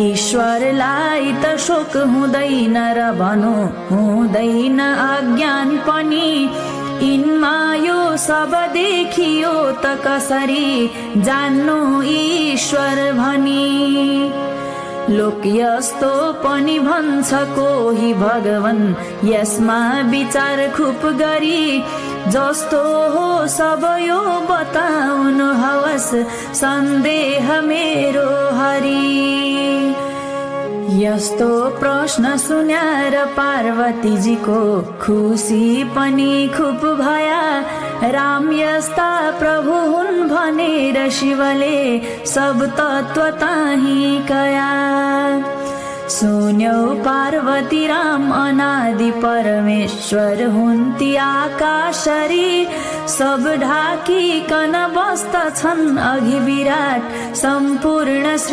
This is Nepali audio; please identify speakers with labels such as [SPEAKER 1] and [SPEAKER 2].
[SPEAKER 1] ईश्वरलाई त शोक हुँदैन र भनो हुँदैन अज्ञान पनि। यिनमा यो सब देखियो त कसरी जान्नु ईश्वर भनी। लोक यस्तो पनि भन्छ कोही भगवान यसमा विचार खुब गरी। जस्तो हो सब यो बताउनु हवस सन्देह मेरो हरि। यस्तो प्रश्न सुनेर पार्वतीजीको खुसी पनि खुब भया। राम यस्ता प्रभु हुन् भनेर शिवले सब तत्व ताही कया। सुन्यौ पार्वती राम अनादि परमेश्वर हुन् ती आकाशरी। सब ढाकिकन बस्दछन् अघि विराट सम्पूर्ण श्री।